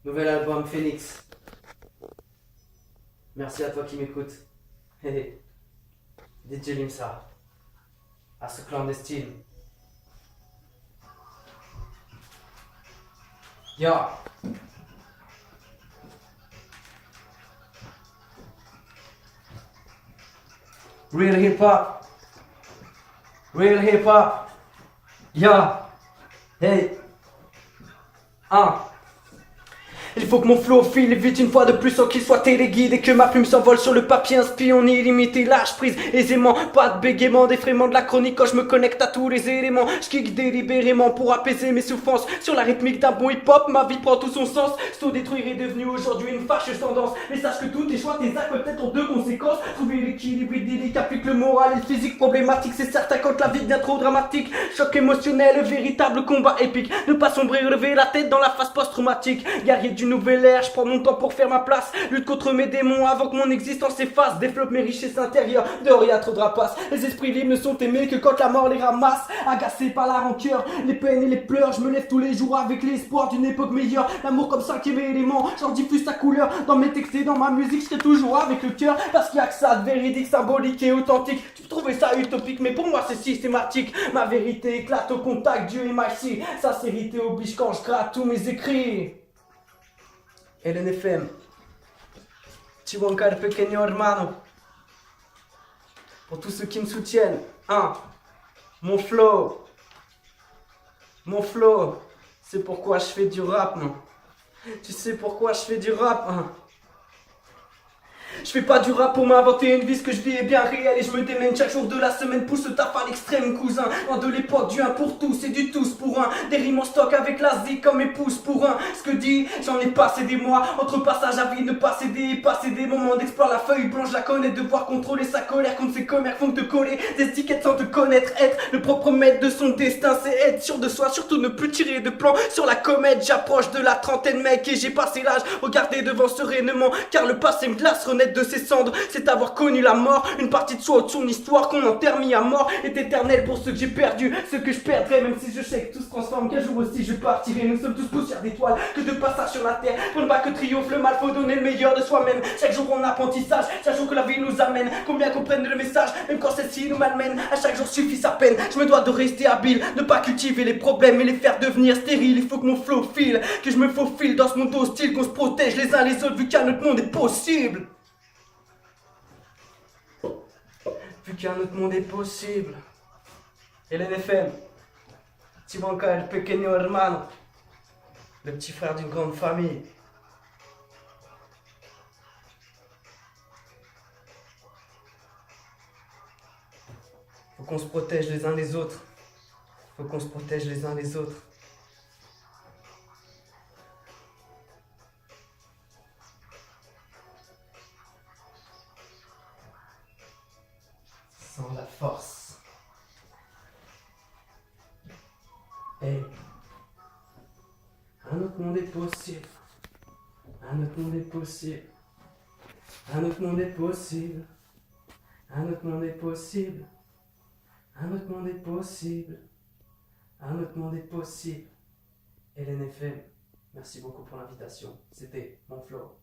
Nouvel album Phoenix. Merci à toi qui m'écoute. Hey, DJ Limsa. À ce clandestine. Yo. Real hip hop. Real hip hop. Yo. Hey. Il faut que mon flow file vite une fois de plus sans qu'il soit téléguide et que ma plume s'envole sur le papier inspire on illimité, lâche prise aisément, pas de bégaiement, d'effraiement de la chronique quand je me connecte à tous les éléments, je kick délibérément pour apaiser mes souffrances sur la rythmique d'un bon hip hop, ma vie prend tout son sens, s'auto-détruire est devenu aujourd'hui une fâcheuse tendance, mais sache que tous tes choix, tes actes peut-être ont deux conséquences, trouver l'équilibre idyllique applique le moral et le physique problématique, c'est certain quand la vie devient trop dramatique, choc émotionnel, véritable combat épique, ne pas sombrer, relever la tête dans la phase post-traumatique, guerrier du nouvel ère, je prends mon temps pour faire ma place, lutte contre mes démons avant que mon existence s'efface, développe mes richesses intérieures, dehors y'a trop de rapaces, les esprits libres ne sont aimés que quand la mort les ramasse, agacé par la rancœur, les peines et les pleurs, je me lève tous les jours avec l'espoir d'une époque meilleure, l'amour comme cinquième élément, j'en diffuse sa couleur, dans mes textes et dans ma musique, je serai toujours avec le cœur, parce qu'il y a que ça de véridique, symbolique et authentique, tu peux trouver ça utopique, mais pour moi c'est systématique, ma vérité éclate au contact, Dieu est ici, sincérité oblige quand je gratte tous mes écrits. LNFM, Chihuahua el pequeño hermano. Pour tous ceux qui me soutiennent, mon flow, c'est pourquoi je fais du rap, non. Tu sais pourquoi je fais du rap, Je fais pas du rap pour m'inventer une vie, ce que je vis est bien réel et je me démène chaque jour de la semaine, pousse le taf à l'extrême cousin, loin de l'époque du 1 pour tous et du tous pour un, des rimes en stock avec la zik comme épouse pour un, ce que dit, j'en ai passé des mois, entre passage à vie, ne pas céder, passer des moments d'exploit, la feuille blanche, la connaître, devoir contrôler sa colère contre ses commères font te coller, des étiquettes sans te connaître, être le propre maître de son destin, c'est être sûr de soi, surtout ne plus tirer de plan sur la comète, j'approche de la trentaine mec et j'ai passé l'âge, regardez devant sereinement, car le passé me glace, renaître de ses cendres, c'est avoir connu la mort, une partie de soi ou de son histoire qu'on enterre mis à mort, est éternel pour ceux que j'ai perdus, ceux que je perdrai, même si je sais que tout se transforme, qu'un jour aussi je partirai, nous sommes tous poussière d'étoiles, que de passage sur la terre, pour ne pas que triomphe le mal, faut donner le meilleur de soi-même, chaque jour en apprentissage, chaque jour que la vie nous amène, combien comprennent le message, même quand celle-ci nous malmène, à chaque jour suffit sa peine, je me dois de rester habile, ne pas cultiver les problèmes et les faire devenir stériles, il faut que mon flow file, que je me faufile dans ce monde hostile, qu'on se protège les uns les autres, vu qu'un autre monde est possible. Vu qu'un autre monde est possible. LNFM, Chihuahua el pequeño hermano, le petit frère d'une grande famille. Faut qu'on se protège les uns les autres. Faut qu'on se protège les uns les autres. Sans la force. Hey. Un autre monde est possible. Un autre monde est possible. Un autre monde est possible. Un autre monde est possible. Un autre monde est possible. Un autre monde est possible. LNFM, merci beaucoup pour l'invitation. C'était mon flow.